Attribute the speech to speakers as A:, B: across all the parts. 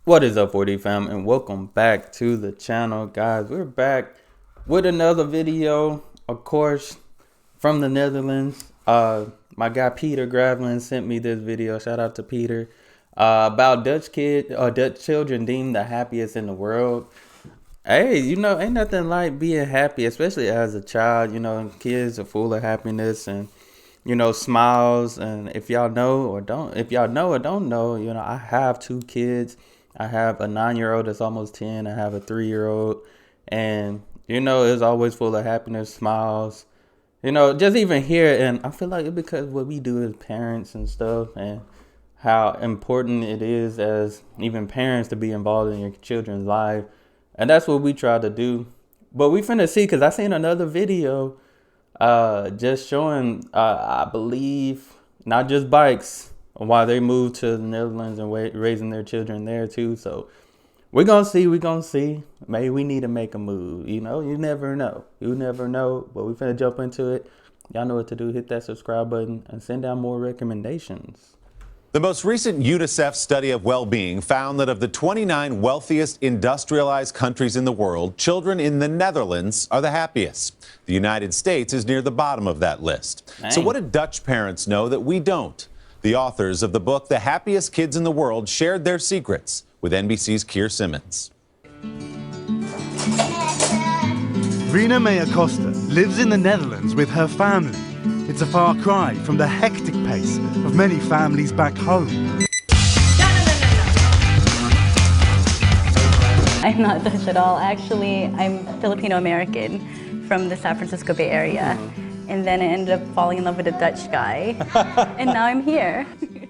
A: What is up, 40 fam, and welcome back to the channel, guys. We're back with another video, of course, from the Netherlands. My guy Peter Graveland sent me this video. Shout out to Peter. About Dutch children deemed the happiest in the world. Hey, ain't nothing like being happy, especially as a child. Kids are full of happiness and smiles. And if y'all know or don't know, I have two kids. I have a 9-year-old that's almost 10. I have a 3-year-old. And, it's always full of happiness, smiles. Just even here. And I feel like it's because what we do as parents and stuff and how important it is as even parents to be involved in your children's life. And that's what we try to do. But we finna see, because I seen another video just showing, I believe, not just bikes, why they moved to the Netherlands and raising their children there too. So we're gonna see. Maybe we need to make a move. You never know. But we finna jump into it. Y'all know what to do. Hit that subscribe button and send down more recommendations.
B: The most recent UNICEF study of well-being found that of the 29 wealthiest industrialized countries in the world, children in the Netherlands are the happiest. The United States is near the bottom of that list.
A: Dang.
B: So what do Dutch parents know that we don't? The authors of the book, The Happiest Kids in the World, shared their secrets with NBC's Keir Simmons.
C: Rina Maya Costa lives in the Netherlands with her family. It's a far cry from the hectic pace of many families back home.
D: I'm not Dutch at all. Actually, I'm Filipino-American from the San Francisco Bay Area. And then I ended up falling in love with a Dutch guy. And now I'm here.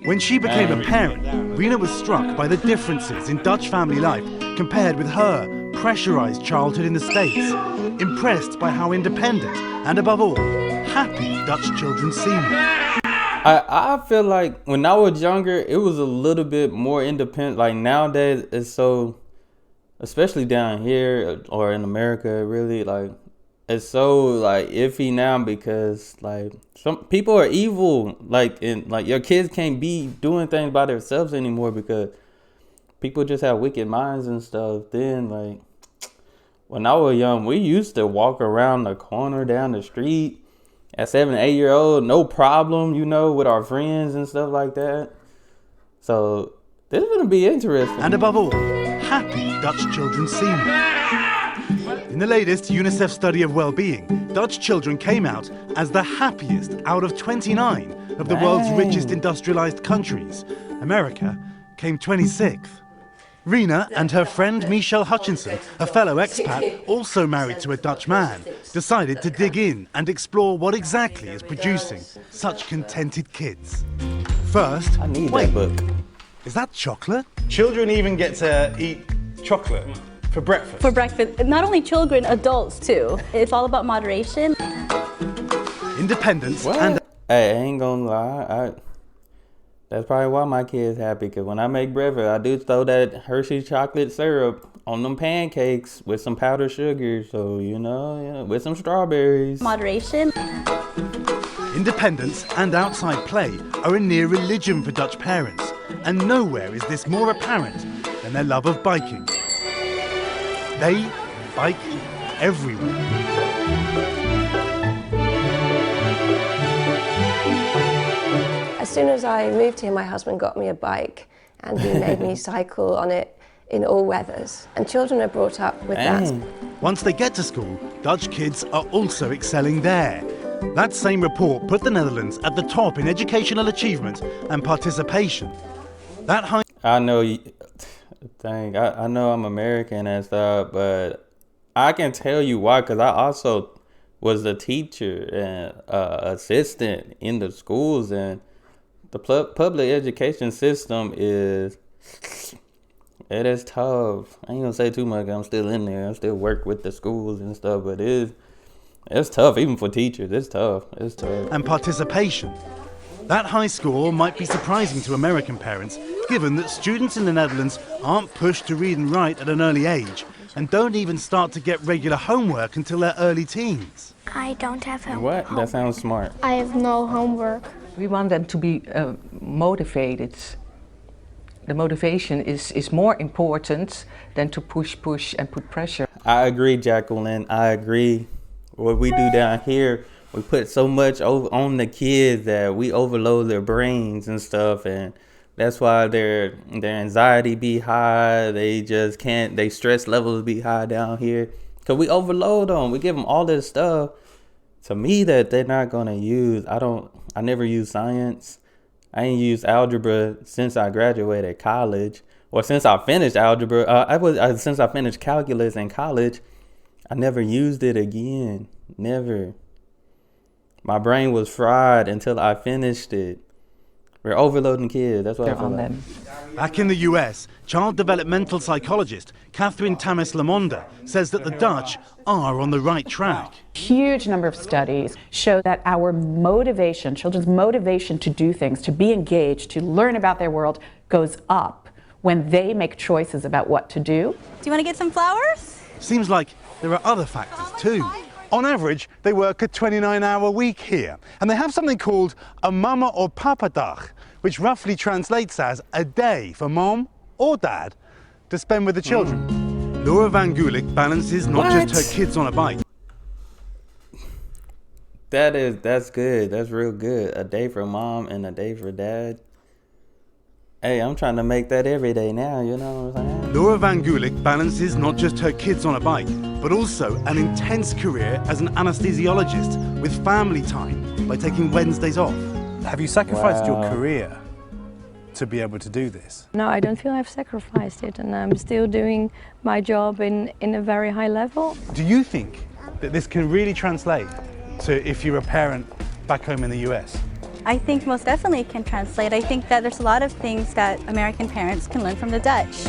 C: When she became a parent, Rina was struck by the differences in Dutch family life compared with her pressurized childhood in the States. Impressed by how independent and, above all, happy Dutch children seem.
A: I feel like when I was younger, it was a little bit more independent. Like nowadays, it's so, especially down here or in America, really, like, it's so like iffy now because like some people are evil, like your kids can't be doing things by themselves anymore because people just have wicked minds and stuff. Then like when I was young, we used to walk around the corner down the street at 7, 8-year-old, no problem, with our friends and stuff like that. So this is gonna be interesting.
C: And above all, happy Dutch children seem. In the latest UNICEF study of well-being, Dutch children came out as the happiest out of 29 of the world's richest industrialized countries. America came 26th. Rina and her friend Michelle Hutchinson, a fellow expat, also married to a Dutch man, decided to dig in and explore what exactly is producing such contented kids. First,
A: I need that book.
C: Is that chocolate?
E: Children even get to eat chocolate for breakfast.
D: For breakfast, not only children, adults too. It's all about moderation.
C: Independence
A: What?
C: and
A: Hey, I ain't gonna lie. That's probably why my kid's happy, because when I make breakfast, I do throw that Hershey chocolate syrup on them pancakes with some powdered sugar. So, with some strawberries.
D: Moderation.
C: independence and outside play are a near religion for Dutch parents, and nowhere is this more apparent than their love of biking. They bike everywhere.
F: As soon as I moved here, my husband got me a bike and he made me cycle on it in all weathers. And children are brought up with that.
C: Once they get to school, Dutch kids are also excelling there. That same report put the Netherlands at the top in educational achievement and participation. That high...
A: I know, I know I'm American and stuff, but I can tell you why, because I also was a teacher and assistant in the schools, and the public education system is tough. I ain't gonna say too much. I'm still in there. I still work with the schools and stuff, but it's tough, even for teachers. It's tough.
C: And participation. That high score might be surprising to American parents, given that students in the Netherlands aren't pushed to read and write at an early age and don't even start to get regular homework until their early teens.
G: I don't have homework.
A: What? That sounds smart.
G: I have no homework.
H: We want them to be motivated.
G: the motivation is more important than to push and put pressure.
A: I agree, Jacqueline. I agree. What we do down here, we put so much over on the kids that we overload their brains and stuff, and that's why their anxiety be high. They just can't. They stress levels be high down here because we overload them. We give them all this stuff. To me, that they're not gonna use. I never use science. I ain't used algebra since I graduated college, or since I finished algebra. Since I finished calculus in college, I never used it again. Never. My brain was fried until I finished it. We're overloading kids. That's what I feel like.
C: Back in the US, child developmental psychologist Catherine Tamis-Lamonda says that the Dutch are on the right track.
H: Huge number of studies show that our motivation, children's motivation to do things, to be engaged, to learn about their world, goes up when they make choices about what to do.
D: Do you want to get some flowers?
C: Seems like there are other factors too. On average, they work a 29-hour week here, and they have something called a mama or papa dag, which roughly translates as a day for mom or dad to spend with the children. Laura Van Gulik balances not just her kids on a bike.
A: That's good. That's real good. A day for mom and a day for dad. Hey, I'm trying to make that every day now, you know what I'm saying?
C: Laura Van Gulik balances not just her kids on a bike, but also an intense career as an anesthesiologist with family time by taking Wednesdays off.
E: Have you sacrificed your career to be able to do this?
F: No, I don't feel I've sacrificed it, and I'm still doing my job in a very high level.
C: Do you think that this can really translate to if you're a parent back home in the US?
D: I think most definitely it can translate. I think that there's a lot of things that American parents can learn from the Dutch.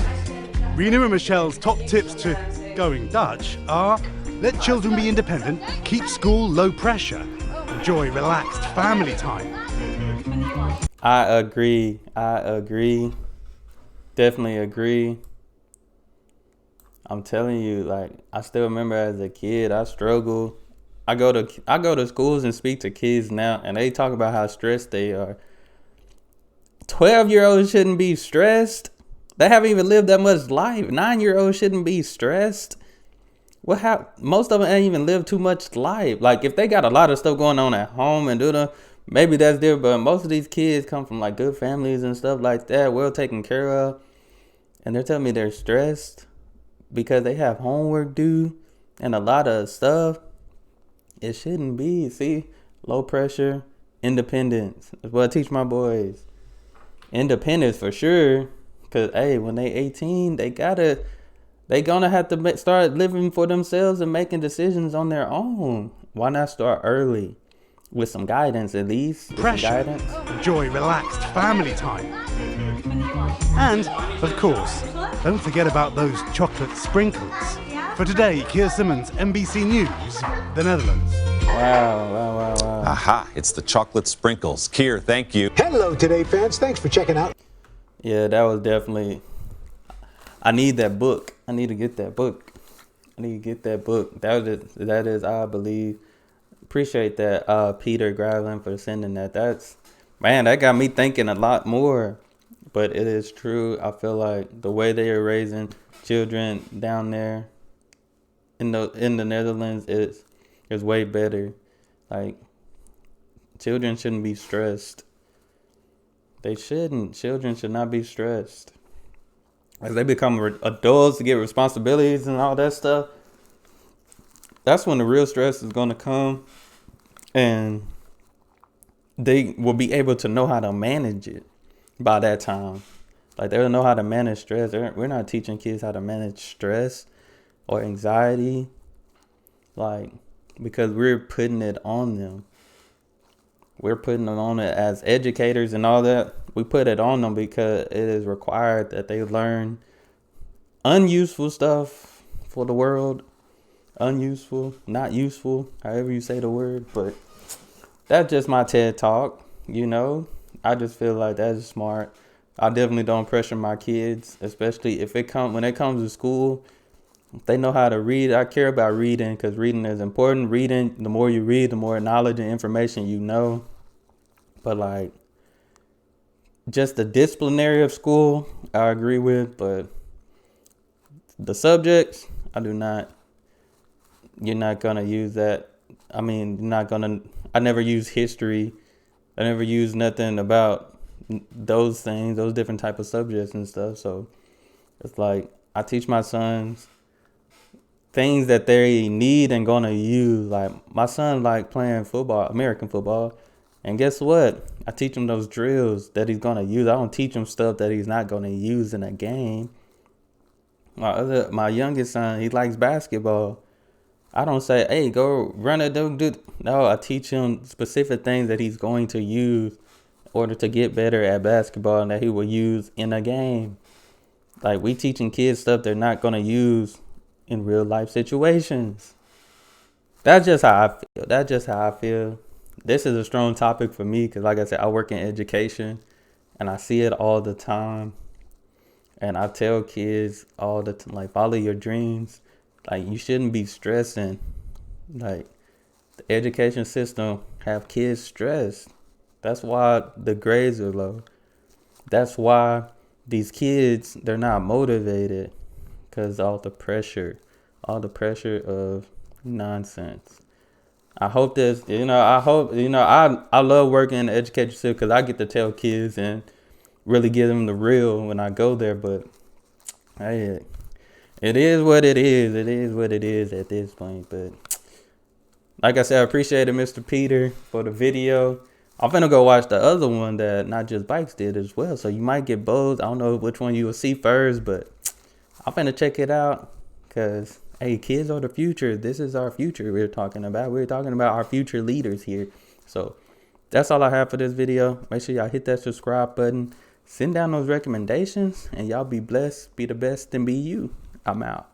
C: Rena and Michelle's top tips to going Dutch are: let children be independent, keep school low pressure, enjoy relaxed family time.
A: I agree. Definitely agree. I'm telling you, like, I still remember as a kid, I struggled. I go to schools and speak to kids now, and they talk about how stressed they are. 12-year-olds shouldn't be stressed. They haven't even lived that much life. 9-year-olds shouldn't be stressed. Most of them ain't even lived too much life. Like, if they got a lot of stuff going on at home and maybe that's different, but most of these kids come from like good families and stuff like that, well taken care of, and they're telling me they're stressed because they have homework due and a lot of stuff. It shouldn't be. See, low pressure, independence. That's what I teach my boys. Independence for sure. Cause hey, when they 18, they gonna have to start living for themselves and making decisions on their own. Why not start early with some guidance at least?
C: Pressure, enjoy relaxed family time. And, of course, don't forget about those chocolate sprinkles. For today, Keir Simmons, NBC News, the Netherlands.
A: Wow.
B: Aha, it's the chocolate sprinkles. Keir, thank you.
I: Hello, Today fans. Thanks for checking out.
A: Yeah, that was definitely... I need that book. I need to get that book. That is, I believe. Appreciate that, Peter Graveline, for sending that. That got me thinking a lot more. But it is true. I feel like the way they are raising children down there in the Netherlands is way better. Like, children shouldn't be stressed. They shouldn't. Children should not be stressed. As they become adults to get responsibilities and all that stuff, that's when the real stress is going to come. And they will be able to know how to manage it by that time. Like, they'll know how to manage stress. We're not teaching kids how to manage stress or anxiety, like, because we're putting it on them. We're putting it on it as educators and all that. We put it on them because it is required that they learn unuseful stuff for the world. Unuseful, not useful, however you say the word. But that's just my TED talk, you know. I just feel like that's smart. I definitely don't pressure my kids, especially when it comes to school. If they know how to read, I care about reading because reading is important. Reading, the more you read, the more knowledge and information you know. But like, just the disciplinary of school, I agree with, but the subjects, I do not. You're not gonna use that. I mean, you're not gonna. I never use history. I never use nothing about those things, those different type of subjects and stuff. So it's like I teach my sons things that they need and gonna use. Like my son like playing football, American football, and guess what? I teach him those drills that he's gonna use. I don't teach him stuff that he's not gonna use in a game. My youngest son, he likes basketball. I don't say, hey, go run it, do. No, I teach him specific things that he's going to use in order to get better at basketball and that he will use in a game. Like we teaching kids stuff they're not gonna use in real life situations. That's just how I feel. This is a strong topic for me because, like I said, I work in education and I see it all the time. And I tell kids all the time, like, follow your dreams. Like, you shouldn't be stressing. Like, the education system have kids stressed. That's why the grades are low. That's why these kids, they're not motivated because all the pressure of nonsense. I hope this, I love working in the education system because I get to tell kids and really give them the real when I go there. But hey, it is what it is. It is what it is at this point. But like I said, I appreciate it, Mr. Peter, for the video. I'm finna go watch the other one that Not Just Bikes did as well. So you might get both. I don't know which one you will see first, but I'm finna check it out because, hey, kids are the future. This is our future we're talking about. We're talking about our future leaders here. So that's all I have for this video. Make sure y'all hit that subscribe button. Send down those recommendations and y'all be blessed, be the best, and be you. I'm out.